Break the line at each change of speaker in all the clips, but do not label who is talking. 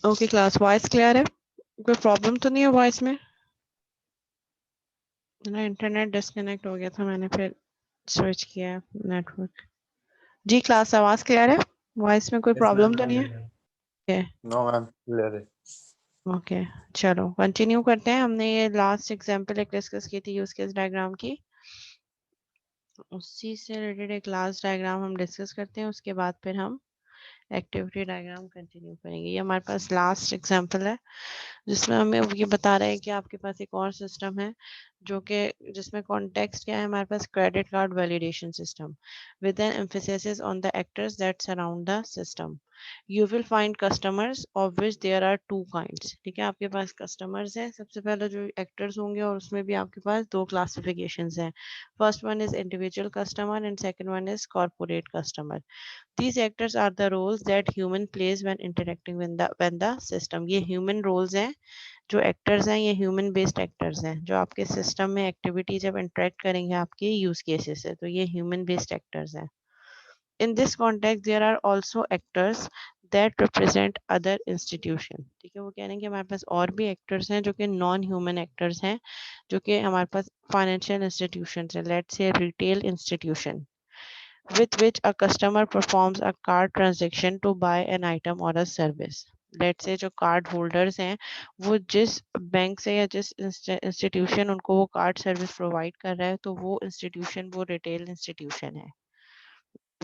Okay class, voice clear है? कोई problem तो नहीं है वॉइस में? मेरा इंटरनेट डिस्कनेक्ट हो गया था, मैंने फिर स्विच किया नेटवर्क। जी क्लास, आवाज क्लियर है? वॉइस में कोई
Yes,
प्रॉब्लम
ma'am.
तो नहीं है?
No, ma'am. Clear है.
ओके, चलो कंटिन्यू करते हैं। हमने ये लास्ट एग्जांपल एक डिस्कस की थी यूज केस डायग्राम की, उसी से रिलेटेड एक लास्ट डायग्राम हम डिस्कस करते हैं, उसके बाद फिर हम एक्टिविटी डायग्राम कंटिन्यू करेंगे। ये हमारे पास लास्ट एग्जांपल है जिसमें हमें ये बता रहे हैं कि आपके पास एक और सिस्टम है जो कि जिसमें कॉन्टेक्स्ट क्या है हमारे पास, credit card validation system with an emphasis on the actors that surround the system. You will find customers of which there are two kinds. ठीक है, आपके पास कस्टमर्स हैं, सबसे पहले जो एक्टर्स होंगे, और उसमें भी आपके पास दो क्लासिफिकेशंस हैं। First one is individual customer and second one is corporate customer. These actors are the roles that human plays when interacting when the system. ये human roles हैं, जो एक्टर्स हैं ये ह्यूमन बेस्ड एक्टर्स हैं, जो आपके system में activity जब इंटरेक्ट करेंगे आपके यूज केसेस से, तो ये ह्यूमन बेस्ड एक्टर्स हैं। In this context there are also actors that represent other institution. ठीक है, वो कह रहे हैं कि हमारे पास और भी एक्टर्स हैं जो कि नॉन ह्यूमन एक्टर्स हैं, जो कि हमारे पास फाइनेंशियल इंस्टीट्यूशन है, let's say retail institution, with which a customer performs a card transaction to buy an item or a service. Let's say जो कार्ड होल्डर्स हैं वो जिस बैंक से या जिस इंस्टीट्यूशन उनको वो कार्ड सर्विस प्रोवाइड कर रहा है, तो वो इंस्टीट्यूशन वो रिटेल इंस्टीट्यूशन है।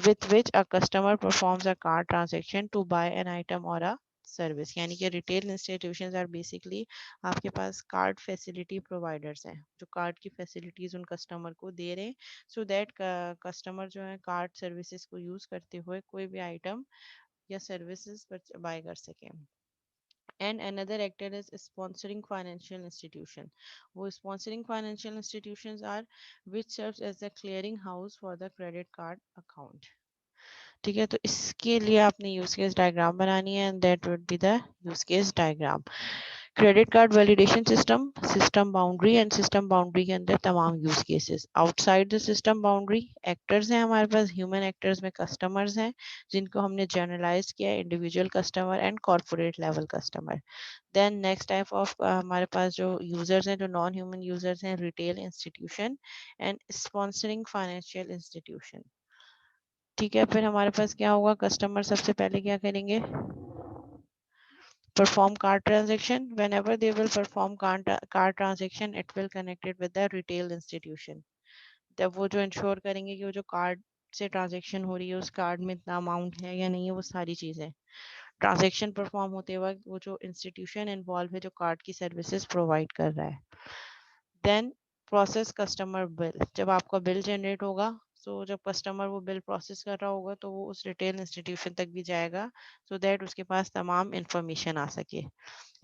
with which a customer performs a card transaction to buy an item or a service, यानी कि रिटेल इंस्टीट्यूशंस आर बेसिकली आपके पास कार्ड फैसिलिटी प्रोवाइडर्स हैं, जो कार्ड की फैसिलिटीज उन कस्टमर को दे रहे हैं, सो दैट कस्टमर जो है कार्ड सर्विसेज को यूज करते हुए कोई भी आइटम या सर्विसेज बाय कर सके। And another actor is sponsoring financial institution. वो sponsoring financial institutions are which serves as the clearing house for the credit card account. ठीक है, तो इसके लिए आपने यूज केस डायग्राम बनानी है, and that would be the use case diagram. Credit card validation system, system boundary, and system boundary के अंदर तमाम use cases. Outside the system boundary actors हैं हमारे पास, ह्यूमन एक्टर्स में कस्टमर्स हैं जिनको हमने जनरलाइज किया, individual customer and corporate level customer. Then next type of हमारे पास जो यूजर्स हैं, जो नॉन ह्यूमन यूजर्स हैं, retail institution and sponsoring financial institution. ठीक है, फिर हमारे पास क्या होगा, कस्टमर सबसे पहले क्या करेंगे, perform card transaction. Whenever they will perform card transaction, it will connected with the retail institution. तब वो जो इंश्योर करेंगे कि वो जो कार्ड से ट्रांजेक्शन हो रही है उस कार्ड में इतना अमाउंट है या नहीं है, वो सारी चीजें ट्रांजेक्शन परफॉर्म होते वक्त वो जो इंस्टीट्यूशन इन्वॉल्व है जो कार्ड की सर्विसेज प्रोवाइड कर रहा है। देन प्रोसेस कस्टमर बिल, जब आपका बिल जनरेट होगा, सो जब कस्टमर वो बिल प्रोसेस कर रहा होगा तो वो उस रिटेल इंस्टीट्यूशन तक भी जाएगा, सो दैट उसके पास तमाम इंफॉर्मेशन आ सके।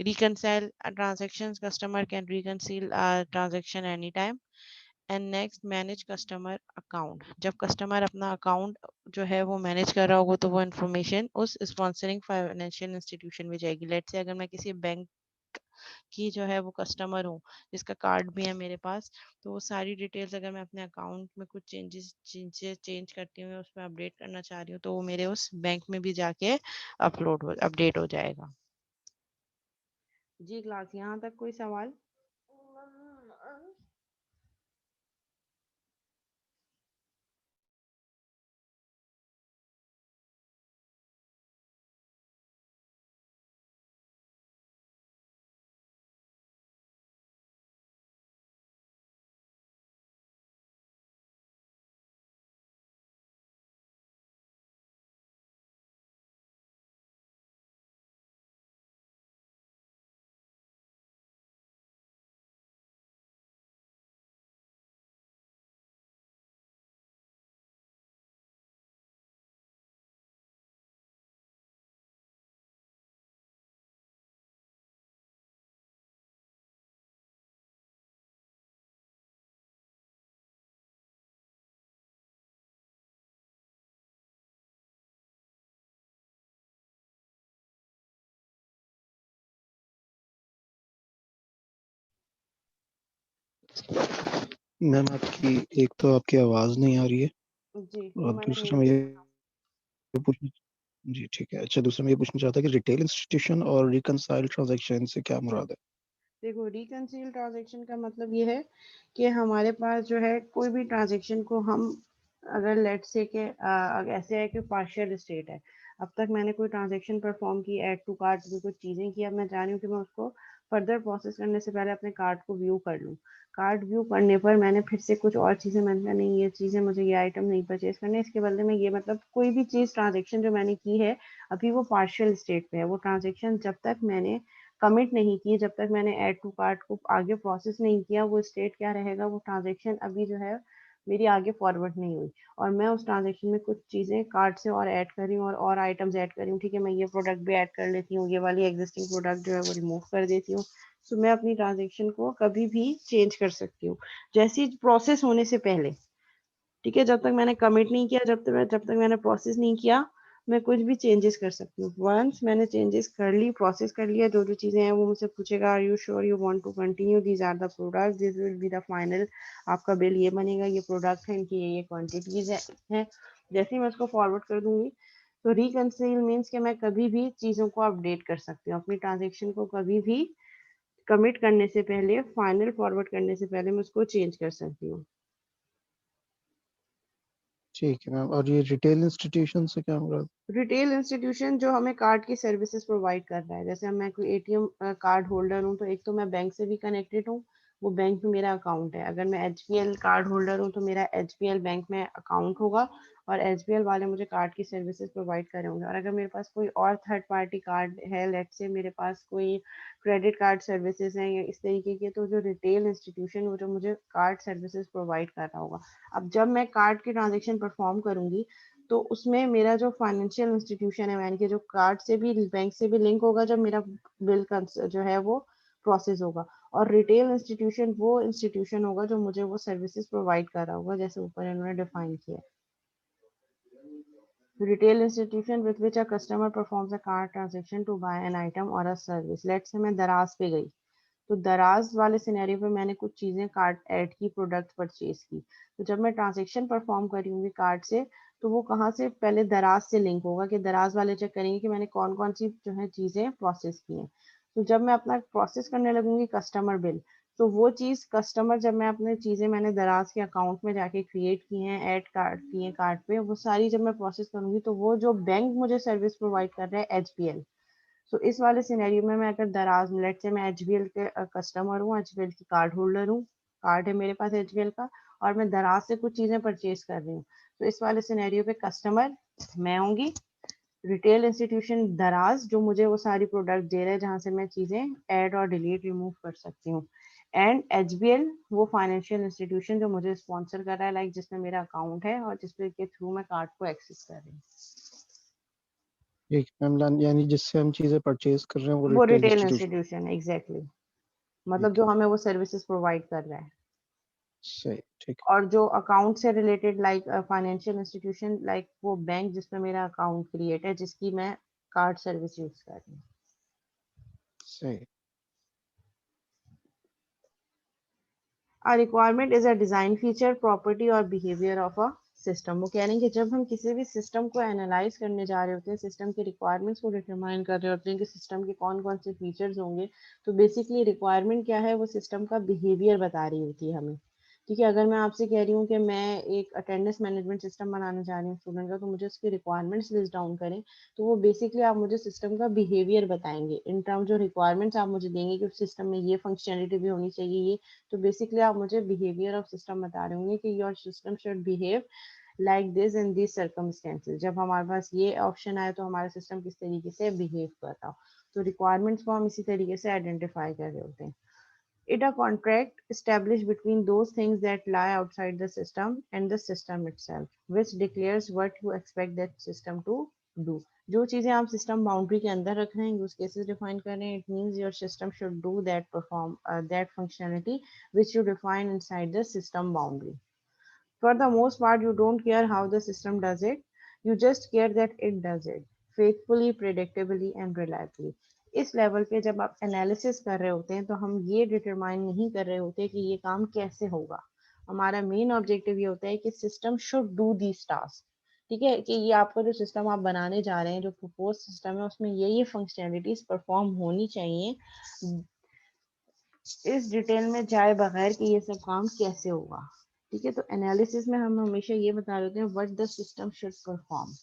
reconcile transactions, customer can reconcile transaction anytime. And next manage customer account, जब कस्टमर अपना अकाउंट जो है वो मैनेज कर रहा होगा तो वो इन्फॉर्मेशन उस स्पॉन्सरिंग फाइनेंशियल इंस्टीट्यूशन में जाएगी। लेट्स से अगर मैं किसी बैंक की जो है वो कस्टमर हूँ जिसका कार्ड भी है मेरे पास, तो वो सारी डिटेल्स अगर मैं अपने अकाउंट में कुछ चेंज करती हूँ या उसमें अपडेट करना चाह रही हूँ, तो वो मेरे उस बैंक में भी जाके अपडेट हो जाएगा। जी क्लास, यहाँ तक कोई सवाल?
मैम आपकी एक तो आपकी आवाज नहीं आ रही है,
जी, वो
और
मैंने
दूसरा
म्यूट
मैं
किया था।
ये पूछना जी ठीक है। अच्छा, दूसरा मैं ये पूछना चाहता कि रिटेल इंस्टीट्यूशन और रिकंसाइल ट्रांजैक्शन से क्या मुराद है?
देखो, रिकंसील ट्रांजैक्शन का मतलब ये है कि हमारे पास जो है कोई भी ट्रांजैक्शन को हम, अगर लेट से के ऐसे है कि पार्शियल स्टेट है, अब तक मैंने कोई ट्रांजैक्शन परफॉर्म की, ऐड टू कार्ट भी कुछ चीज़ें की, अब मैं चाह रही हूँ कि मैं उसको फर्दर प्रोसेस करने से पहले अपने कार्ड को व्यू कर लूँ। कार्ड व्यू करने पर मैंने फिर से कुछ और चीज़ें, मैंने नहीं ये चीज़ें मुझे, ये आइटम नहीं परचेज करने, इसके बदले में ये, मतलब कोई भी चीज़ ट्रांजेक्शन जो मैंने की है अभी वो पार्शियल स्टेट पे है। वो ट्रांजेक्शन जब तक मैंने कमिट नहीं की, जब तक मैंने ऐड टू कार्ट को आगे प्रोसेस नहीं किया, वो स्टेट क्या रहेगा, वो ट्रांजेक्शन अभी जो है मेरी आगे फॉरवर्ड नहीं हुई, और मैं उस ट्रांजेक्शन में कुछ चीज़ें कार्ट से और ऐड कर रही हूँ और आइटम्स ऐड कर रही हूँ। ठीक है, मैं ये प्रोडक्ट भी ऐड कर लेती हूँ, ये वाली एग्जिस्टिंग प्रोडक्ट जो है वो रिमूव कर देती हूँ। सो मैं अपनी ट्रांजेक्शन को कभी भी चेंज कर सकती हूँ, जैसी प्रोसेस होने से पहले। ठीक है, जब तक मैंने कमिट नहीं किया, जब तक मैंने प्रोसेस नहीं किया, मैं कुछ भी चेंजेस कर सकती हूँ। वंस मैंने चेंजेस कर ली, प्रोसेस कर लिया, जो जो चीज़ें हैं वो मुझसे पूछेगा, are you sure you want to continue, these are the product, this will be the final, आपका बिल ये बनेगा, ये प्रोडक्ट है, इनकी ये क्वान्टिटीज है। जैसे ही मैं उसको फॉरवर्ड कर दूंगी, तो रिकंसिल मीन्स कि मैं कभी भी चीज़ों को अपडेट कर सकती हूँ, अपनी ट्रांजेक्शन को कभी भी कमिट करने से पहले, फाइनल फॉरवर्ड करने से पहले मैं उसको चेंज कर सकती हूँ।
ठीक है मैम, और ये रिटेल इंस्टीट्यूशन से क्या मुराद?
रिटेल इंस्टीट्यूशन जो हमें कार्ड की सर्विसेज प्रोवाइड कर रहा है, जैसे हम, मैं कोई एटीएम कार्ड होल्डर हूँ, तो एक तो मैं बैंक से भी कनेक्टेड हूँ, वो बैंक में मेरा अकाउंट है। अगर मैं एचबीएल कार्ड होल्डर हूँ तो मेरा एचबीएल बैंक में अकाउंट होगा, और एचबीएल वाले मुझे कार्ड की सर्विसेज प्रोवाइड करे होंगे। और अगर मेरे पास कोई और थर्ड पार्टी कार्ड है, लेट से मेरे पास कोई क्रेडिट कार्ड सर्विसेज हैं या इस तरीके के, तो जो रिटेल इंस्टीट्यूशन वो जो मुझे कार्ड सर्विसेज प्रोवाइड कर रहा होगा। अब जब मैं कार्ड की ट्रांजेक्शन परफॉर्म करूंगी, तो उसमें मेरा जो फाइनेंशियल इंस्टीट्यूशन है, यानी कि जो कार्ड से भी, बैंक से भी लिंक होगा जब मेरा बिल जो है वो प्रोसेस होगा। और रिटेल इंस्टीट्यूशन वो इंस्टीट्यूशन होगा जो मुझे वो सर्विसेज प्रोवाइड कर रहा होगा, जैसे ऊपर इन्होंने डिफाइन किया है। Retail institution with which a customer performs a card transaction to buy an item और अ सर्विस। लेट से मैं दराज पे गई, तो दराज वाले सिनेरियो पे मैंने कुछ चीज़ें कार्ट ऐड की, प्रोडक्ट परचेज की, तो जब मैं ट्रांजेक्शन परफॉर्म करूंगी कार्ड से, तो वो कहाँ से, पहले दराज से लिंक होगा, कि दराज वाले चेक करेंगे कि मैंने कौन कौन सी जो है चीज़ें प्रोसेस की हैं। तो जब मैं अपना प्रोसेस करने लगूंगी कस्टमर बिल, तो वो चीज़ कस्टमर, जब मैं अपने चीज़ें मैंने दराज के अकाउंट में जाके क्रिएट की हैं, ऐड कार्ड की हैं कार्ड पे, वो सारी जब मैं प्रोसेस करूंगी, तो वो जो बैंक मुझे सर्विस प्रोवाइड कर रहा है एचबीएल, सो इस वाले सिनेरियो में मैं अगर दराज, लेट से मैं एचबीएल के कस्टमर हूँ, एचबीएल की कार्ड होल्डर हूँ, कार्ड है मेरे पास एचबीएल का, और मैं दराज से कुछ चीजें परचेज कर रही हूँ, तो इस वाले सिनेरियो पे कस्टमर मैं होंगी, रिटेल इंस्टीट्यूशन दराज जो मुझे वो सारी प्रोडक्ट दे रहे हैं जहां से मैं चीजें ऐड और डिलीट रिमूव कर सकती हूँ, एंड एचबीएल वो फाइनेंशियल इंस्टीट्यूशन जो मुझे स्पॉन्सर कर रहा है, लाइक जिसमें मेरा अकाउंट है और जिसके के थ्रू मैं कार्ड को एक्सेस कर रही हूँ।
ठीक है मैम, यानी जिससे हम चीज़ें परचेज कर रहे हैं वो
वो
retail
retail
institution.
Institution exactly, मतलब
ठीक
जो
है,
हमें वो सर्विसेज प्रोवाइड कर रहा है।
सही, ठीक
और जो अकाउंट से related, like financial institution, like वो बैंक जिसमें मेरा अकाउंट क्रिएट है, जिसकी मैं कार्ड सर्विस यूज कर रही हूँ।
है, सही।
A requirement is a design feature, property और behavior of a सिस्टम। वो कह रहे हैं कि जब हम किसी भी सिस्टम को एनालाइज करने जा रहे होते हैं, सिस्टम के रिक्वायरमेंट्स को डिटरमाइन कर रहे होते हैं कि सिस्टम के कौन कौन से फीचर्स होंगे, तो बेसिकली रिक्वायरमेंट क्या है, वो सिस्टम का बिहेवियर बता रही होती है हमें। ठीक है, अगर मैं आपसे कह रही हूँ कि मैं एक अटेंडेंस मैनेजमेंट सिस्टम बनाने जा रही हूँ स्टूडेंट का, तो मुझे उसकी रिक्वायरमेंट्स लिस्ट डाउन करें, तो वो बेसिकली आप मुझे सिस्टम का बिहेवियर बताएंगे, इन टर्म जो रिक्वायरमेंट्स आप मुझे देंगे कि सिस्टम में ये फंक्शनलिटी भी होनी चाहिए, ये, तो बेसिकली आप मुझे बिहेवियर ऑफ सिस्टम बता रहे होंगे कि your system should behave like this in this circumstances. जब हमारे पास ये ऑप्शन आए तो हमारा सिस्टम किस तरीके से बिहेव कर रहा हो, तो रिक्वायरमेंट्स को हम इसी तरीके से आइडेंटिफाई कर रहे होते हैं। It a contract established between those things that lie outside the system and the system itself, which declares what you expect that system to do. जो चीजें आप सिस्टम बाउंड्री के अंदर रख रहे हैं, यूज केसेस डिफाइन कर रहे हैं, it means your system should do that, perform that functionality which you define inside the system boundary. For the most part, you don't care how the system does it. You just care that it does it faithfully, predictably and reliably. इस level पे जब आप analysis कर रहे होते हैं, तो हम ये डिटरमाइन नहीं कर रहे होते कि ये काम कैसे होगा। हमारा मेन ऑब्जेक्टिव ये होता है कि system should do these task, ठीक है, कि ये आपका जो सिस्टम आप बनाने जा रहे हैं, जो प्रपोज सिस्टम है, उसमें ये फंक्शनैलिटीज परफॉर्म होनी चाहिए। इस डिटेल में जाए बगैर कि ये सब काम कैसे होगा। ठीक है, तो एनालिसिस में हम हमेशा ये बता देते हैं what the system should perform,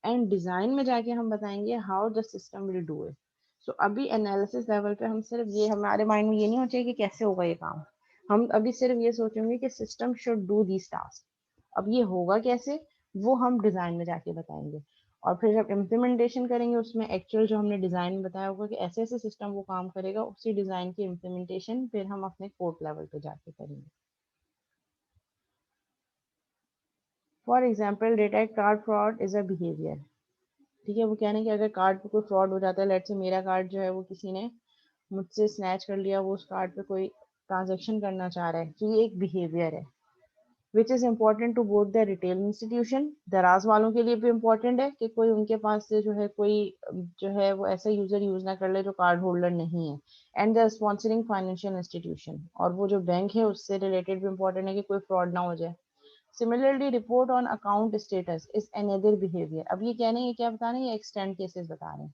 and design में जाके हम बताएंगे how the system will do it. So अभी एनालिसिस लेवल पे हम सिर्फ ये, हमारे माइंड में ये नहीं होना चाहिए कि कैसे होगा ये काम। हम अभी सिर्फ ये सोचेंगे कि system should do this task. अब ये होगा कैसे, वो हम डिजाइन में जाके बताएंगे। और फिर जब इम्प्लीमेंटेशन करेंगे उसमें एक्चुअल जो हमने डिजाइन में बताया होगा कि ऐसे ऐसे सिस्टम वो काम करेगा, उसी डिजाइन की इम्प्लीमेंटेशन फिर हम अपने कोड लेवल पे जाके करेंगे। For example, detect card fraud is a behaviour. ठीक है, वो कहने कि अगर कार्ड पे कोई फ्रॉड हो जाता है, लेट से मेरा कार्ड जो है वो किसी ने मुझसे स्नैच कर लिया, वो उस कार्ड पे कोई ट्रांजेक्शन करना चाह रहा है, तो ये एक बिहेवियर है which is important to both the retail institution, दराज वालों के लिए भी इम्पोर्टेंट है कि कोई उनके पास से जो है कोई जो है वो ऐसा यूजर यूज ना कर ले जो कार्ड होल्डर नहीं है, and the sponsoring financial institution, और वो जो बैंक है उससे रिलेटेड भी इम्पोर्टेंट है कि कोई फ्रॉड ना हो जाए। Similarly, report on account status is another behaviour. अब ये कहने ये क्या बता रहे हैं, ये एक्सटेंड केसेस बता रहे हैं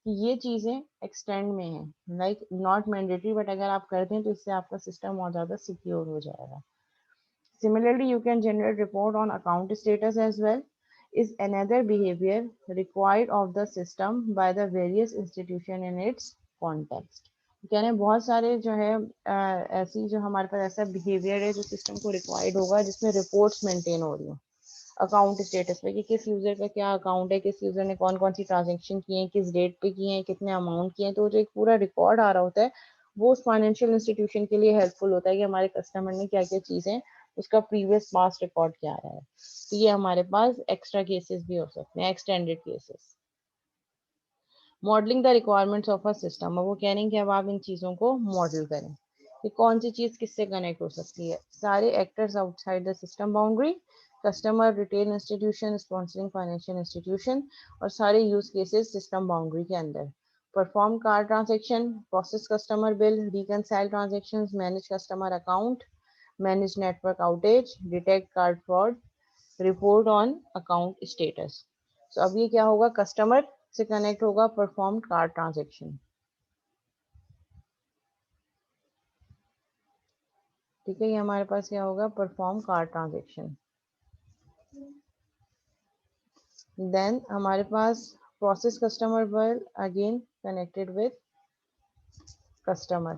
कि ये चीजें एक्सटेंड में है, लाइक नॉट मैंडेटरी, बट अगर आप करते हैं तो इससे आपका सिस्टम और ज्यादा सिक्योर हो जाएगा। Similarly, you can generate report on account status as well, is another behavior required of the system by the various institution in its context. कहने बहुत सारे जो है ऐसी जो हमारे पास ऐसा बिहेवियर है जो सिस्टम को रिक्वायर्ड होगा, जिसमें रिपोर्ट्स मेंटेन हो रही हो अकाउंट स्टेटस पे, कि किस यूजर का क्या अकाउंट है, किस यूजर ने कौन कौन सी ट्रांजेक्शन किए हैं, किस डेट पे किए हैं, कितने अमाउंट किए हैं। तो जो एक पूरा रिकॉर्ड आ रहा होता है वो उस फाइनेंशियल इंस्टीट्यूशन के लिए हेल्पफुल होता है कि हमारे कस्टमर ने क्या क्या चीजें, उसका प्रीवियस पास्ट रिकॉर्ड क्या रहा है। तो ये हमारे पास एक्स्ट्रा केसेस भी हो सकते हैं, extended cases. Modelling the requirements of a system, अब वो कह रहे हैं कि अब आप इन चीज़ों को मॉडल करें कि कौन सी चीज़ किससे कनेक्ट हो सकती है। सारे actors outside the system boundary, customer, retail institution, sponsoring financial institution, और सारे यूज केसेस सिस्टम बाउंड्री के अंदर। Perform card transaction, process customer bill, reconcile transaction, manage customer account, manage network outage, detect card fraud, report on account status. तो अब ये क्या होगा, customer से कनेक्ट होगा परफॉर्म कार्ड ट्रांजेक्शन। ठीक है, ये हमारे पास क्या होगा, परफॉर्म कार्ड ट्रांजेक्शन। देन हमारे पास process customer bill, again connected with customer,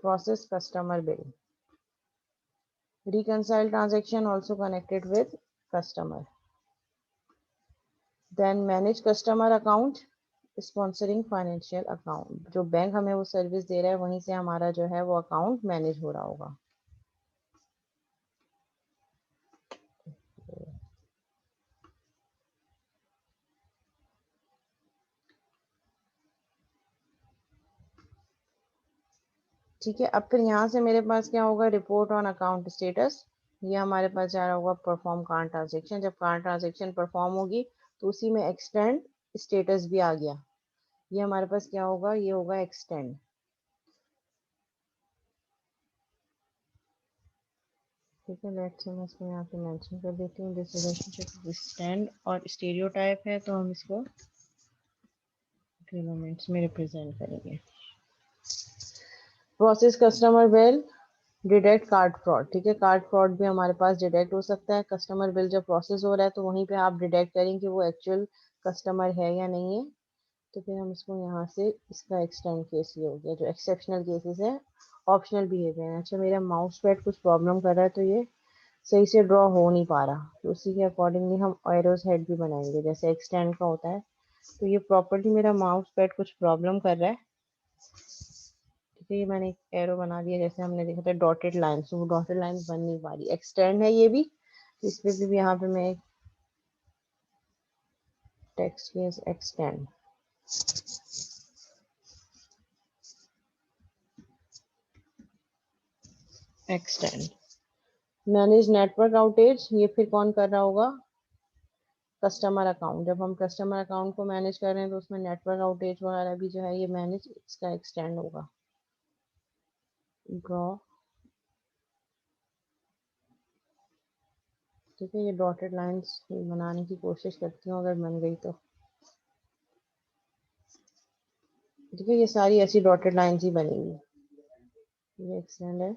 process customer bill, reconcile transaction also connected with customer, then manage customer account, sponsoring financial account, जो बैंक हमें वो सर्विस दे रहा है वहीं से हमारा जो है वो अकाउंट मैनेज हो रहा होगा। ठीक है, अब फिर यहाँ से मेरे पास क्या होगा, रिपोर्ट ऑन अकाउंट स्टेटस। ये हमारे पास जा रहा होगा परफॉर्म कार्ड ट्रांजेक्शन। जब कार्ड ट्रांजेक्शन परफॉर्म होगी तो उसी में एक्सटेंड स्टेटस भी आ गया। ये हमारे पास क्या होगा, ये होगा एक्सटेंड। ठीक है, लेट्स मैं इसको यहाँ पे मेंशन कर देती हूँ, दिस रिलेशनशिप एक्सटेंड, और स्टीरियोटाइप है तो हम इसको किलोमीटर्स में रिप्रेजेंट करेंगे। Process customer bill, detect card fraud. ठीक है, कार्ड फ्रॉड भी हमारे पास डिटेक्ट हो सकता है। कस्टमर बिल जब प्रोसेस हो रहा है तो वहीं पे आप डिटेक्ट करें कि वो एक्चुअल कस्टमर है या नहीं है। तो फिर हम इसको यहाँ से इसका एक्सटेंड केस ये हो गया, जो एक्सेप्शनल केसेस है, ऑप्शनल बिहेवियर। अच्छा, मेरा माउस पैड कुछ प्रॉब्लम कर रहा है तो ये सही से ड्रॉ हो नहीं पा रहा, तो उसी के अकॉर्डिंगली हम एरोज हेड भी बनाएंगे जैसे एक्सटेंड का होता है। तो ये प्रॉपर्टी मेरा माउस पैड कुछ प्रॉब्लम कर रहा है। ठीक है, ये मैंने एक एरो बना दिया, जैसे हमने देखा था डॉटेड लाइन, तो वो डॉटेड लाइन बन नहीं पा रही। एक्सटेंड है ये भी, तो इस पे भी यहाँ पे मैं एक text case extend, extend. Manage network outage, ये फिर कौन कर रहा होगा, कस्टमर अकाउंट। जब हम कस्टमर अकाउंट को मैनेज कर रहे हैं तो उसमें नेटवर्क आउटेज वगैरह भी जो है ये मैनेज, इसका एक्सटेंड होगा। ड्रॉ ठीक है, ये डॉटेड लाइंस बनाने की कोशिश करती हूँ, अगर बन गई तो ठीक है। ये सारी ऐसी डॉटेड लाइंस ही बनेंगी। ये एक्सटेंड है,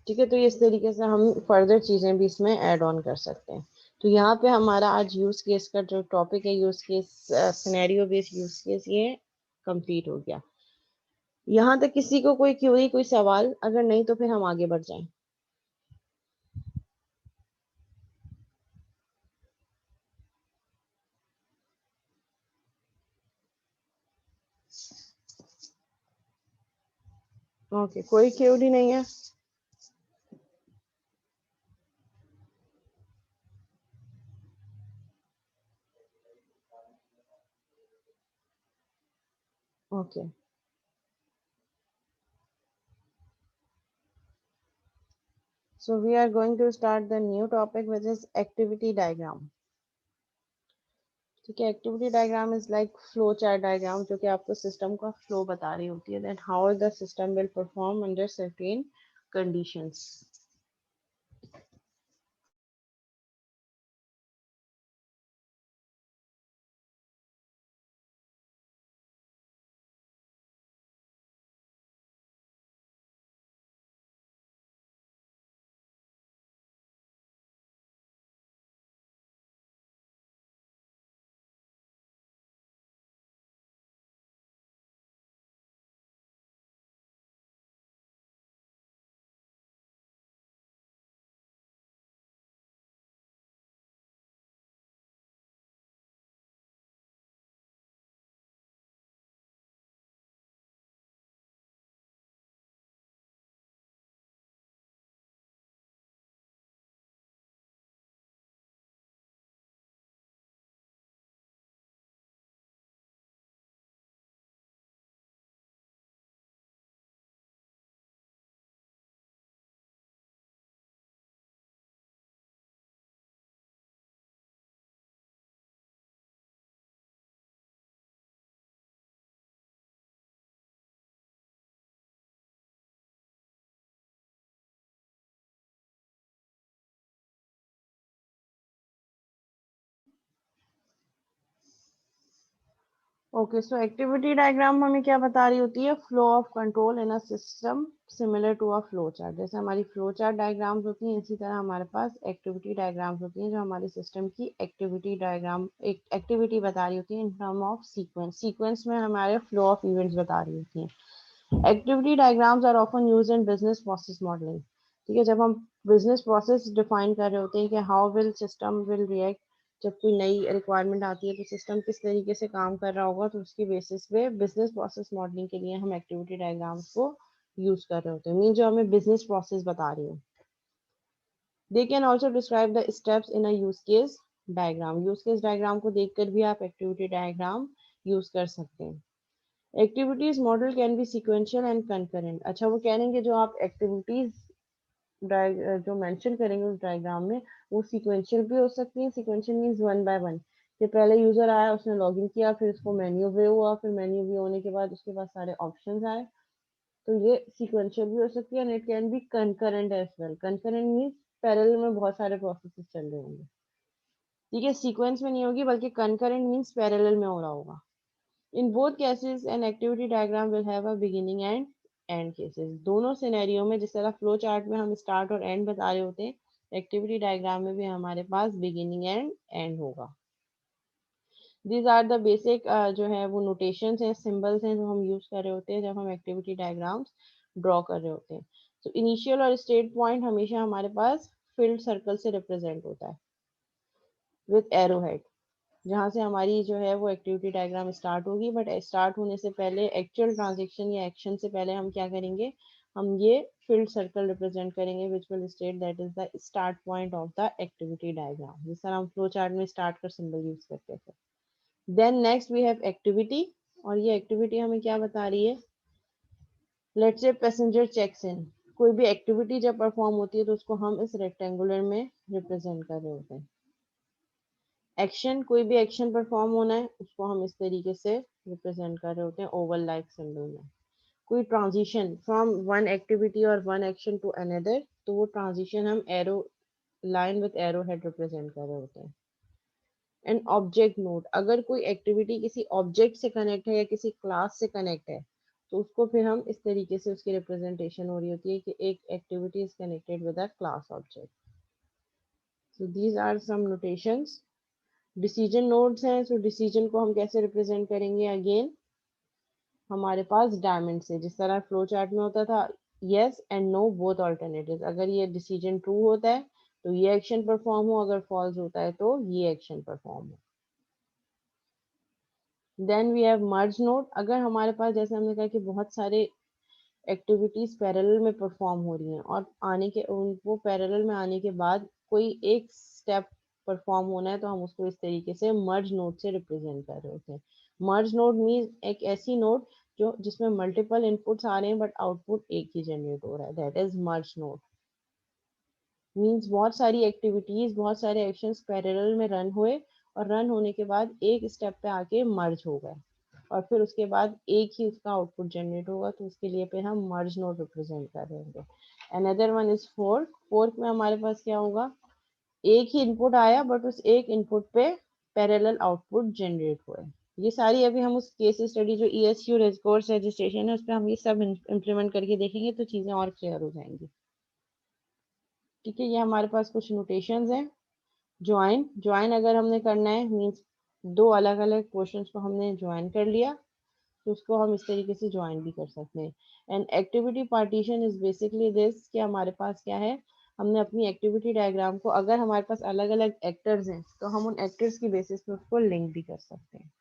ठीक है। तो इस तरीके से हम फर्दर चीज़ें भी इसमें ऐड ऑन कर सकते हैं। तो यहाँ पे हमारा आज यूज़ केस का जो टॉपिक है, use case scenario based use case, ये कंप्लीट हो गया। यहाँ तक किसी को कोई क्वेरी, कोई सवाल? अगर नहीं तो फिर हम आगे बढ़ जाएं। ओके, कोई क्वेरी नहीं है? Okay, so we are going to start the new topic, which is activity diagram. ठीक है, activity diagram is like flow chart diagram, जो कि आपको सिस्टम का फ्लो बता रही होती है, that how the system will perform under certain conditions. Okay, so activity diagram हमें क्या बता रही होती है? Flow of control in a system similar to a flow chart. जैसे हमारी फ्लो चार्ट डायग्राम्स होती हैं, इसी तरह हमारे पास एक्टिविटी डायग्राम्स होती हैं, जो हमारे सिस्टम की एक्टिविटी डायग्राम, एक एक्टिविटी बता रही होती है in term of sequence. Sequence में हमारे फ्लो ऑफ इवेंट्स बता रही होती हैं। Activity diagrams are often use in business process modelling. ठीक है, जब हम बिजनेस प्रोसेस डिफाइन कर रहे होते हैं कि how will system will react, जब कोई नई रिक्वायरमेंट आती है तो सिस्टम किस तरीके से काम कर रहा होगा, तो उसकी बेसिस पे बिजनेस प्रोसेस मॉडलिंग के लिए हम एक्टिविटी डायग्राम्स को यूज कर रहे होते हैं, मीन जो हमें बिजनेस प्रोसेस बता रही है। They can also describe the steps in a use case diagram. Use case diagram को देखकर भी आप एक्टिविटी डायग्राम यूज कर सकते हैं। Activities model can be sequential and concurrent. अच्छा, वो कह रहे हैं कि जो आप एक्टिविटीज जो मेंशन करेंगे उस डायग्राम में, वो सीक्वेंशियल भी हो सकती है। Sequential means one by one, कि पहले यूजर आया, उसने लॉगिन किया, फिर उसको मेन्यू व्यू हुआ, फिर मेन्यू व्यू होने के बाद उसके पास सारे ऑप्शंस आए। तो ये सीक्वेंशियल भी हो सकती है, and it can be concurrent as well. Concurrent means parallel में बहुत सारे प्रोसेसेस चल रहे होंगे। ठीक है, सीक्वेंस में नहीं होगी, बल्कि कंकरेंट मींस पैरेलल में हो रहा होगा। In both cases, an activity diagram will have a beginning and end cases. दोनों सिनेरियो में, जिस तरह फ्लो चार्ट में हम स्टार्ट और एंड बता रहे होते हैं, एक्टिविटी डायग्राम में भी हमारे पास बिगिनिंग एंड एंड होगा। दीज आर द बेसिक जो है वो नोटेशंस हैं, सिंबल्स हैं, जो हम यूज कर रहे होते हैं जब हम एक्टिविटी डायग्राम्स ड्रॉ कर रहे होते हैं। तो इनिशियल और स्टेट पॉइंट हमेशा हमारे पास फिल्ड सर्कल से रिप्रेजेंट होता है विद एरो हेड, जहाँ से हमारी जो है वो एक्टिविटी डायग्राम स्टार्ट होगी। बट स्टार्ट होने से पहले, एक्चुअल ट्रांजेक्शन या एक्शन से पहले, हम क्या करेंगे? हम ये फील्ड सर्कल रिप्रेजेंट करेंगे which will state that is the start point of the activity diagram, जिस तरह हम फ्लो चार्ट में स्टार्ट कर सिंबल यूज करते थे। Then next we have activity, और ये एक्टिविटी हमें क्या बता रही है? लेट्स से पैसेंजर चेक्स इन। कोई भी एक्टिविटी जब परफॉर्म होती है तो उसको हम इस रेक्टेंगुलर में रिप्रेजेंट कर रहे होते हैं। एक्शन, कोई भी एक्शन परफॉर्म होना है, उसको हम इस तरीके से रिप्रेजेंट कर रहे होते हैं ओवल लाइक सिंबल में। कोई ट्रांजिशन फ्रॉम वन एक्टिविटी और वन एक्शन टू अनदर, तो वो ट्रांजिशन हम arrow line with arrow head represent कर रहे होते हैं। एंड ऑब्जेक्ट नोड, अगर कोई एक्टिविटी किसी ऑब्जेक्ट से कनेक्ट है या किसी क्लास से कनेक्ट है, तो उसको फिर हम इस तरीके से उसकी रिप्रेजेंटेशन हो रही होती है कि एक activity is connected with a class object. So these are some notations. Decision nodes हैं, सो डिसीजन को हम कैसे रिप्रेजेंट करेंगे? अगेन हमारे पास डायमंड से, जिस तरह फ्लो चार्ट में होता था, yes and no both alternative. अगर ये डिसीजन ट्रू होता है तो ये एक्शन परफॉर्म हो, अगर फॉल्स होता है तो ये एक्शन परफॉर्म हो। Then we have merge node. अगर हमारे पास, जैसे हमने कहा कि बहुत सारे एक्टिविटीज पैरेलल में परफॉर्म हो रही हैं और आने के उनको पैरेलल में आने के बाद कोई एक स्टेप परफॉर्म होना है, तो हम उसको इस तरीके से मर्ज नोड से रिप्रेजेंट कर रहे होते हैं। मर्ज नोड मीन्स एक ऐसी नोड जो जिसमें मल्टीपल इनपुट्स आ रहे हैं बट आउटपुट एक ही जनरेट हो रहा है, that is merge node. Means बहुत सारी एक्टिविटीज, बहुत सारे एक्शंस पैरेलल में रन हुए और रन होने के बाद एक स्टेप पे आके मर्ज हो गए और फिर उसके बाद एक ही उसका आउटपुट जनरेट होगा, तो उसके लिए फिर हम मर्ज नोड रिप्रेजेंट कर रहे होंगे। Another one is fork. Fork में हमारे पास क्या होगा? एक ही इनपुट आया बट उस एक इनपुट पे पैरेलल आउटपुट जनरेट हुए। ये सारी अभी हम उस केस स्टडी जो ESU कोर्स रजिस्ट्रेशन है उस पर हम ये सब इम्प्लीमेंट करके देखेंगे, तो चीजें और क्लियर हो जाएंगी। ठीक है, ये हमारे पास कुछ नोटेशंस हैं। ज्वाइन, ज्वाइन अगर हमने करना है मीन्स दो अलग अलग क्वेश्चंस को हमने ज्वाइन कर लिया, तो उसको हम इस तरीके से ज्वाइन भी कर सकते हैं। And activity partition is basically this, कि हमारे पास क्या है, हमने अपनी एक्टिविटी डायग्राम को, अगर हमारे पास अलग अलग एक्टर्स हैं तो हम उन एक्टर्स की बेसिस पे उसको लिंक भी कर सकते हैं।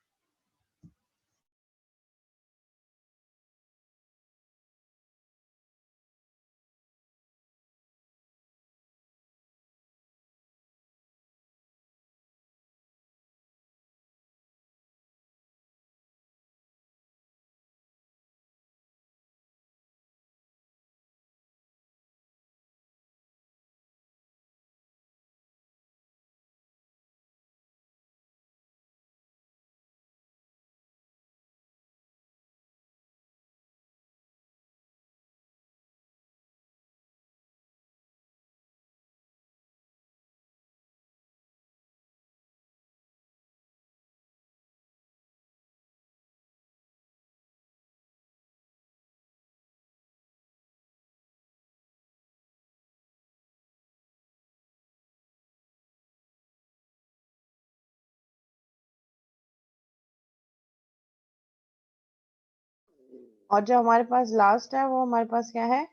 और जो हमारे पास लास्ट है वो हमारे पास क्या है?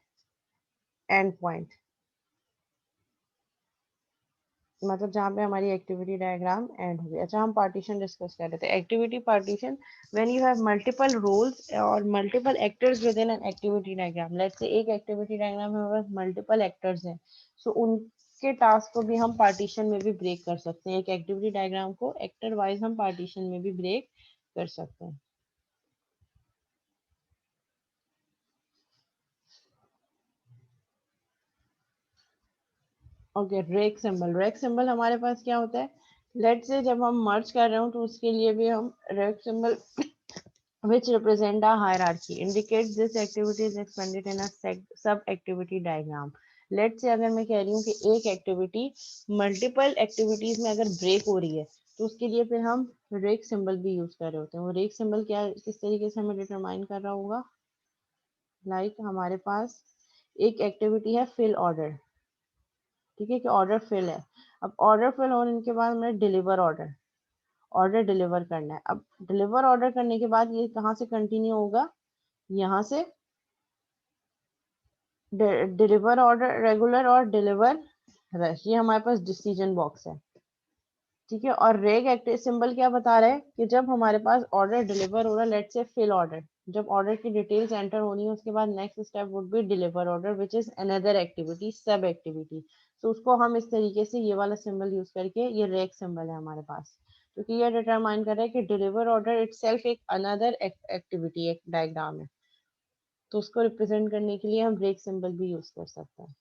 एंड पॉइंट, मतलब जहाँ पे हमारी एक्टिविटी डायग्राम एंड हो गई। अच्छा, हम पार्टीशन डिस्कस कर रहे थे। Activity partition, when you have multiple roles और multiple actors within an activity diagram. Let's say एक एक्टिविटी डायग्राम में हमारे पास मल्टीपल एक्टर्स हैं, सो उनके टास्क को भी हम पार्टीशन में भी ब्रेक कर सकते हैं। एक एक्टिविटी डायग्राम को एक्टर वाइज हम पार्टीशन में भी ब्रेक कर सकते हैं। Okay, rake symbol. Rake symbol हमारे पास क्या होता है? लेट से जब हम मर्ज कर रहे हो तो उसके लिए भी हम rake symbol which represent a hierarchy indicates this activity is expanded in a sub activity diagram. Let's say अगर मैं कह रही हूँ कि एक एक्टिविटी मल्टीपल एक्टिविटीज में अगर ब्रेक हो रही है, तो उसके लिए फिर हम रेक सिंबल भी यूज कर रहे होते हैं। वो रेक सिंबल क्या, किस तरीके से हमें डिटरमाइन कर रहा होगा? हमारे पास एक एक्टिविटी है फिल ऑर्डर, ठीक है, कि ऑर्डर फिल है। अब ऑर्डर फिल होने के बाद हमें डिलीवर ऑर्डर, ऑर्डर डिलीवर करना है। अब डिलीवर ऑर्डर करने के बाद ये कहाँ से कंटिन्यू होगा? यहाँ से डिलीवर ऑर्डर रेगुलर और डिलीवर रश, ये हमारे पास डिसीजन बॉक्स है। ठीक है, और रेग एक्टिव सिंबल क्या बता रहा है कि जब हमारे पास ऑर्डर डिलीवर हो रहा है, लेट्स से फिल ऑर्डर, जब ऑर्डर की डिटेल्स एंटर होनी है उसके बाद next step would be deliver order which is another activity, सब एक्टिविटी। तो उसको हम इस तरीके से ये वाला सिंबल यूज करके, ये रेग सिंबल है हमारे पास, क्योंकि ये डिटरमाइन कर रहा है कि डिलीवर ऑर्डर इटसेल्फ एक अनदर एक्टिविटी, एक डायग्राम है, तो उसको रिप्रेजेंट करने के लिए हम ब्रेक सिंबल भी यूज कर सकते हैं।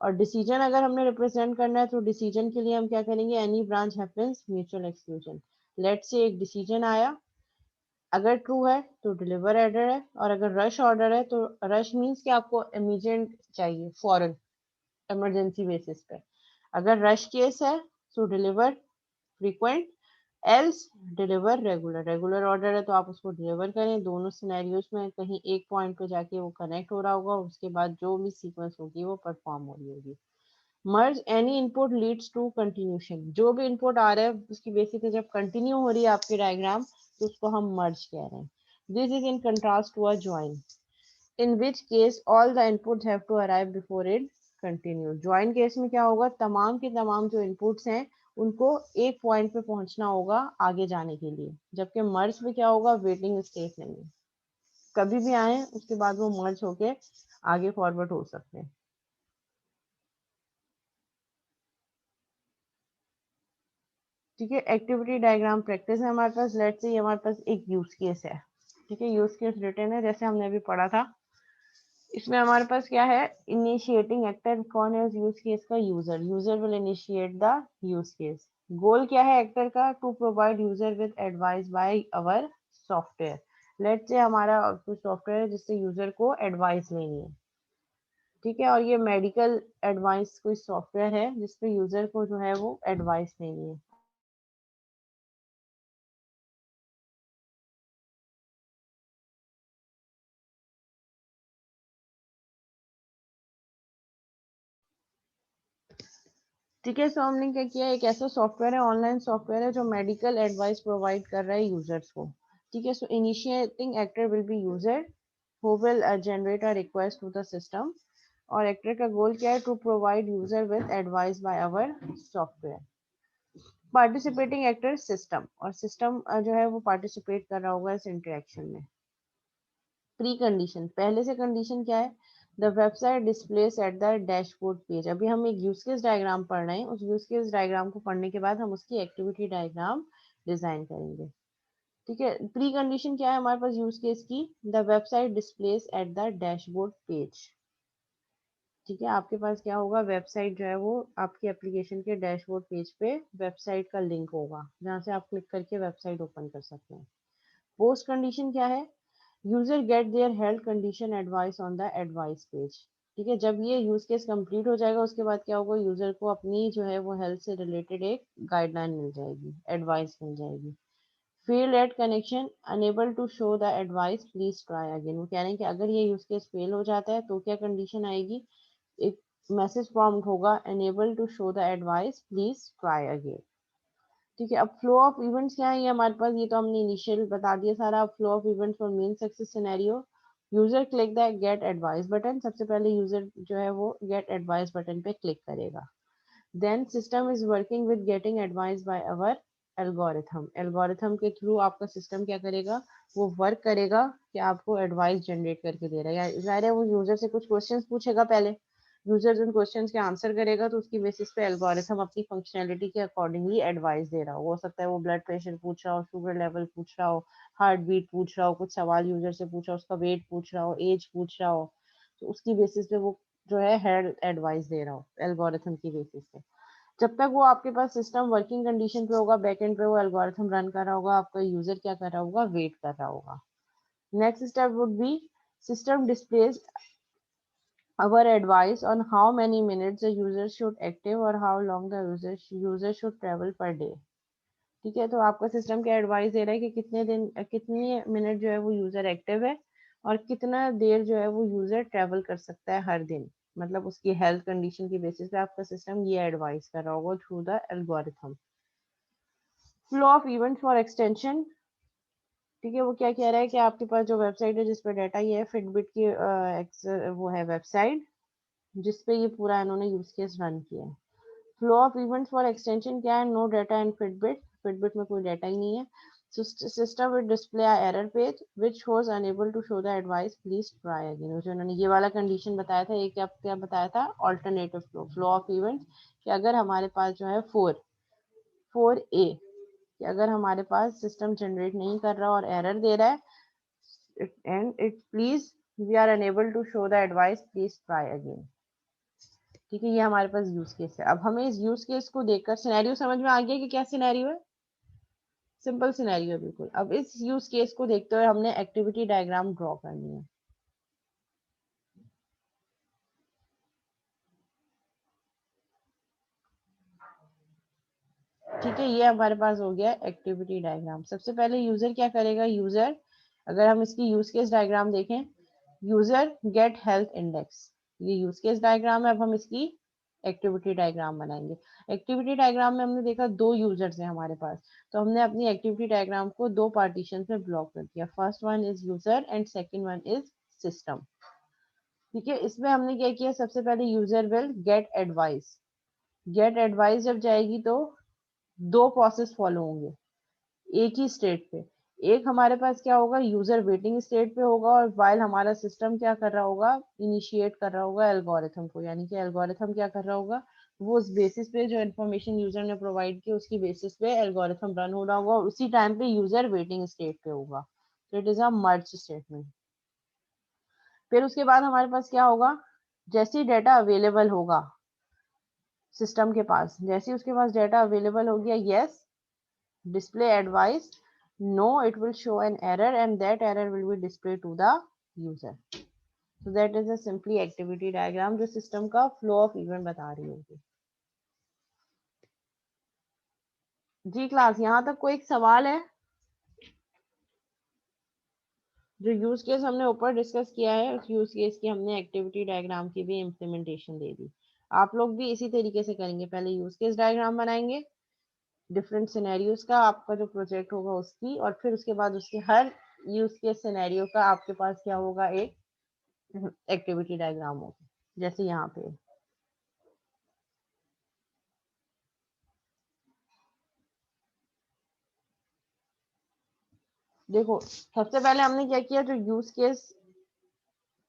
और डिसीजन अगर हमने रिप्रेजेंट करना है तो डिसीजन के लिए हम क्या करेंगे? Any branch happens mutual exclusion. Let say एक डिसीजन आया अगर ट्रू है तो डिलीवर एरर है, और अगर रश ऑर्डर है तो रश मीन्स कि आपको इमीडिएट चाहिए, फॉरन, इमरजेंसी बेसिस पे। अगर रश केस है तो deliver frequent, else deliver regular. Regular order है तो आप उसको डिलीवर करें। दोनों सिनेरियोस में कहीं एक पॉइंट पे जाके वो कनेक्ट हो रहा होगा, उसके बाद जो भी सीक्वेंस होगी वो परफॉर्म हो रही होगी। Merge any input leads to continuation, जो भी इनपुट आ रहा है उसकी बेसिकली जब कंटिन्यू हो रही है आपकी डायग्राम तो उसको हम मर्ज कह रहे हैं। This is in contrast to a join, in which case all the inputs have to arrive before it continue. Join case में क्या होगा, तमाम के तमाम जो इनपुट्स हैं उनको एक पॉइंट पे पहुंचना होगा आगे जाने के लिए, जबकि मर्ज में क्या होगा, वेटिंग स्टेट नहीं है, कभी भी आए उसके बाद वो मर्ज होके आगे फॉरवर्ड हो सकते हैं। ठीक है, एक्टिविटी डायग्राम प्रैक्टिस है हमारे पास। लेट्स से हमारे पास एक यूज केस है। ठीक है, यूज केस रिटर्न है जैसे हमने अभी पढ़ा था। इसमें हमारे पास क्या है, इनिशिएटिंग एक्टर कौन है उस यूज केस का, user. User will initiate the use case. Goal क्या है एक्टर का, to provide user with advice by our software. Let's say हमारा कुछ सॉफ्टवेयर है जिससे यूजर को एडवाइस लेनी है। ठीक है, और ये मेडिकल एडवाइस कोई सॉफ्टवेयर है जिसपे यूजर को जो है वो एडवाइस लेनी है। ठीक है, सो हमने क्या किया, एक ऐसा सॉफ्टवेयर है, ऑनलाइन सॉफ्टवेयर है जो मेडिकल एडवाइस प्रोवाइड कर रहा है यूजर्स को। ठीक है, so initiating actor will be user who will generate a request to the system. और एक्टर का गोल क्या है, to provide user with advice by our software. Participating actor system, और सिस्टम जो है वो पार्टिसिपेट कर रहा होगा इस इंटरेक्शन में। प्री कंडीशन, पहले से कंडीशन क्या है, the website displace at the dashboard page. अभी हम एक यूज केस डायग्राम पढ़ रहे हैं, उस यूज केस डायग्राम को पढ़ने के बाद हम उसकी एक्टिविटी डायग्राम डिजाइन करेंगे। ठीक है, प्री कंडीशन क्या है हमारे पास यूज केस की, the website displace at the dashboard page. ठीक है, आपके पास क्या होगा, वेबसाइट जो है वो आपकी एप्लीकेशन के डैशबोर्ड पेज पे वेबसाइट का लिंक होगा जहाँ से आप क्लिक करके वेबसाइट ओपन कर सकते हैं। पोस्ट कंडीशन क्या है, user get their health condition advice on the advice page. ठीक है, जब ये यूज केस कंप्लीट हो जाएगा उसके बाद क्या होगा, यूजर को अपनी जो है वो हेल्थ से रिलेटेड एक गाइडलाइन मिल जाएगी, एडवाइस मिल जाएगी। Fail at connection, unable to show the advice, please try again. वो कह रहे हैं कि अगर ये यूज केस फेल हो जाता है तो क्या कंडीशन आएगी, एक मैसेज प्रॉम्प्ट होगा, unable to show the advice, please try again. ठीक है, अब फ्लो ऑफ इवेंट्स क्या है ये हमारे पास, ये तो हमने इनिशियल बता दिया सारा। अब flow of events for main success scenario, user click the get advice button. सबसे पहले यूजर जो है वो गेट एडवाइस बटन पे क्लिक करेगा। Then system is working with getting advice by our algorithm. Algorithm के थ्रू आपका सिस्टम क्या करेगा, वो वर्क करेगा कि आपको एडवाइस जनरेट करके दे रहा है। जाहिर है वो यूजर से कुछ क्वेश्चंस पूछेगा पहले, यूजर उन क्वेश्चंस के आंसर करेगा तो उसकी बेसिस पे एल्गोरिथम अपनी फंक्शनैलिटी के अकॉर्डिंगली एडवाइस दे रहा हो सकता है वो ब्लड प्रेशर पूछ रहा हो, शुगर लेवल पूछ रहा हो, हार्ट बीट पूछ रहा हो, कुछ सवाल यूजर से पूछ रहा हो, उसका वेट पूछ रहा हो, एज पूछ रहा हो, तो उसकी बेसिस पे वो जो है हेल्थ एडवाइस दे रहा हो एल्गोरिथम की बेसिस पे। जब तक वो आपके पास सिस्टम वर्किंग कंडीशन पे होगा, बैकएंड पे वो एल्गोरिथम रन कर रहा होगा, आपका यूजर क्या कर रहा होगा, वेट कर रहा होगा। Next step would be, system displace our advice on how many minutes the user should active or how long the user should travel per day। ठीक है, तो आपका सिस्टम क्या एडवाइस दे रहा है कि कितने मिनट जो है वो यूजर एक्टिव है और कितना देर जो है वो यूजर ट्रेवल कर सकता है हर दिन। मतलब उसकी हेल्थ कंडीशन की बेसिस पे आपका सिस्टम ये एडवाइस कर रहा होगा through the algorithm. Flow of event for extension, ठीक है, वो क्या कह रहा है कि आपके पास जो वेबसाइट है जिसपे डाटा ये है, फिटबिट की वो है वेबसाइट जिसपे ये पूरा इन्होंने यूज केस रन किया है। Flow of events for extension क्या है, no data in Fitbit, Fitbit में कोई डाटा ही नहीं है। System will display error page which was unable to show the advice, please try again. जो उन्होंने ये वाला कंडीशन बताया था, ये क्या क्या बताया था, alternative flow. Flow of events कि अगर हमारे पास जो है 4 ए कि अगर हमारे पास सिस्टम जनरेट नहीं कर रहा और एरर दे रहा है, and it please we are unable to show the advice, please try again. ठीक है, ये हमारे पास यूज केस है। अब हमें इस यूज केस को देखकर सिनेरियो समझ में आ गया कि क्या सिनेरियो है। सिंपल सिनेरियो है बिल्कुल। अब इस यूज केस को देखते हुए हमने एक्टिविटी डायग्राम ड्रॉ करनी है। ठीक है, ये हमारे पास हो गया एक्टिविटी डायग्राम। सबसे पहले यूजर क्या करेगा, यूजर अगर हम इसकी यूज केस डायग्राम देखें, यूजर गेट हेल्थ इंडेक्स, ये यूज केस डायग्राम है। अब हम इसकी एक्टिविटी डायग्राम बनाएंगे। एक्टिविटी डायग्राम में हमने देखा दो यूजर्स हैं हमारे पास, तो हमने अपनी एक्टिविटी डायग्राम को दो पार्टीशन में ब्लॉक कर दिया। First one is user and second one is system. ठीक है, इसमें हमने क्या किया, सबसे पहले user will get advice. Get advice जब जाएगी तो दो प्रोसेस फॉलो होंगे एक ही स्टेट पे। एक हमारे पास क्या होगा, यूजर वेटिंग स्टेट पे होगा, और वाइल हमारा सिस्टम क्या कर रहा होगा, इनिशिएट कर रहा होगा एल्गोरिथम को। यानी कि एल्गोरिथम क्या कर रहा होगा, वो उस बेसिस पे जो इन्फॉर्मेशन यूजर ने प्रोवाइड की उसकी बेसिस पे एल्गोरिथम रन हो रहा होगा, और उसी टाइम पे यूजर वेटिंग स्टेट पे होगा। तो it is a merge statement. फिर उसके बाद हमारे पास क्या होगा, जैसे डेटा अवेलेबल होगा सिस्टम के पास, जैसे उसके पास डेटा अवेलेबल हो गया, yes display advice, no it will show an error and that error will be displayed to the user. So that is a simply activity diagram जो system का flow of event बता रही होगी। जी class, यहाँ तक कोई एक सवाल है? जो यूज केस हमने ऊपर डिस्कस किया है उस यूज केस की हमने एक्टिविटी डायग्राम की भी इम्प्लीमेंटेशन दे दी। आप लोग भी इसी तरीके से करेंगे, पहले यूज केस डायग्राम बनाएंगे डिफरेंट सिनेरियोज का, आपका जो प्रोजेक्ट होगा उसकी, और फिर उसके बाद उसके हर यूज केस सिनेरियो का आपके पास क्या होगा, एक एक्टिविटी डायग्राम होगा, जैसे यहाँ पे। देखो सबसे पहले हमने क्या किया, जो यूज केस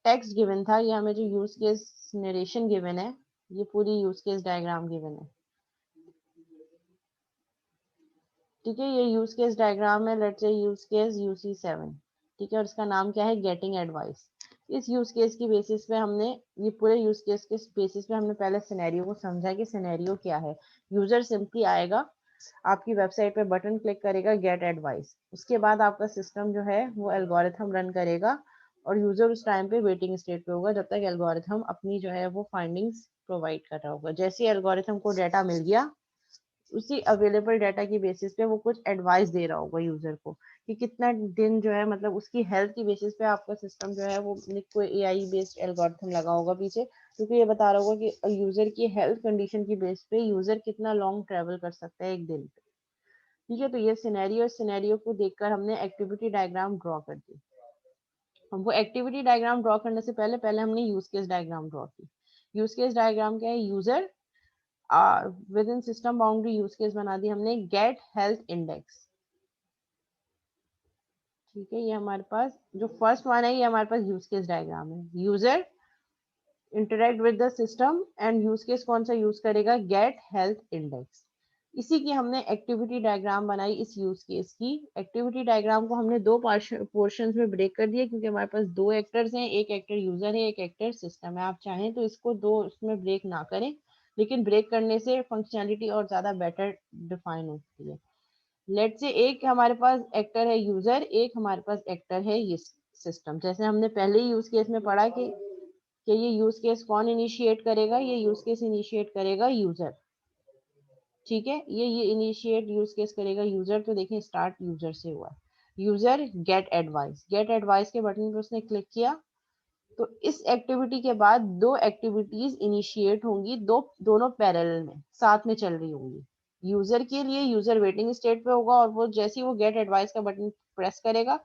टेक्स्ट गिवन था, ये हमें जो यूज केस नरेशन गिवन है, ये पूरी यूज केस डायग्राम गिवन है। ठीक है, ये यूज केस डायग्राम है, let's say use case UC7। ठीक है, और इसका नाम क्या है, गेटिंग एडवाइस। इस यूज केस की बेसिस पे हमने, ये पूरे यूज केस के बेसिस पे हमने पहले सिनेरियो को समझा कि सिनेरियो क्या है। यूजर सिंपली आएगा आपकी वेबसाइट पे, बटन क्लिक करेगा गेट एडवाइस, उसके बाद आपका सिस्टम जो है वो एल्गोरिथम रन करेगा, और यूजर उस टाइम पे वेटिंग स्टेट पे होगा जब तक एल्गोरिथम अपनी जो है वो फाइंडिंग्स प्रोवाइड कर रहा होगा। जैसे ही एल्गोरिथम को डाटा मिल गया, उसी अवेलेबल डाटा की बेसिस पे वो कुछ एडवाइस दे रहा होगा यूजर को कि कितना दिन जो है, मतलब उसकी हेल्थ की बेसिस पे आपका सिस्टम जो है वो कोई एआई बेस्ड एल्गोरिथम लगा होगा पीछे, क्योंकि ये बता रहा होगा कि यूजर की हेल्थ कंडीशन की बेस पे यूजर कितना लॉन्ग ट्रेवल कर सकता है एक दिन पे। ठीक है, तो ये सिनेरियो को देखकर हमने एक्टिविटी डायग्राम ड्रॉ कर दी। वो एक्टिविटी डायग्राम ड्रॉ करने से पहले पहले हमने यूज केस डायग्राम ड्रॉ की। यूज केस डायग्राम क्या है, user with in system boundary use case बना दी हमने, गेट हेल्थ इंडेक्स। ठीक है, ये हमारे पास जो फर्स्ट वन है ये हमारे पास यूज केस डायग्राम है। User interact with the system and use case कौन सा यूज करेगा, गेट हेल्थ इंडेक्स। इसी की हमने एक्टिविटी डायग्राम बनाई इस यूज केस की। एक्टिविटी डायग्राम को हमने दो पोर्शंस में ब्रेक कर दिया, क्योंकि हमारे पास दो एक्टर्स हैं, एक एक्टर यूजर है, एक एक्टर सिस्टम है। आप चाहें तो इसको दो उसमें ब्रेक ना करें, लेकिन ब्रेक करने से फंक्शनैलिटी और ज्यादा बेटर डिफाइन होती है। लेट से एक हमारे पास एक्टर है यूजर, एक हमारे पास एक्टर है ये सिस्टम। जैसे हमने पहले ही यूज केस में पढ़ा कि ये यूज केस कौन इनिशिएट करेगा, ये यूज केस इनिशिएट करेगा यूजर। ठीक है, ये इनिशिएट यूज केस करेगा यूजर। तो देखें स्टार्ट यूजर से हुआ, user get advice, get advice के बटन पर उसने क्लिक किया, तो इस एक्टिविटी के बाद दो एक्टिविटीज इनिशिएट होंगी, दोनों पैरेलल में साथ में चल रही होंगी। यूजर के लिए यूजर वेटिंग स्टेट पे होगा, और वो जैसे ही वो गेट एडवाइस का बटन प्रेस करेगा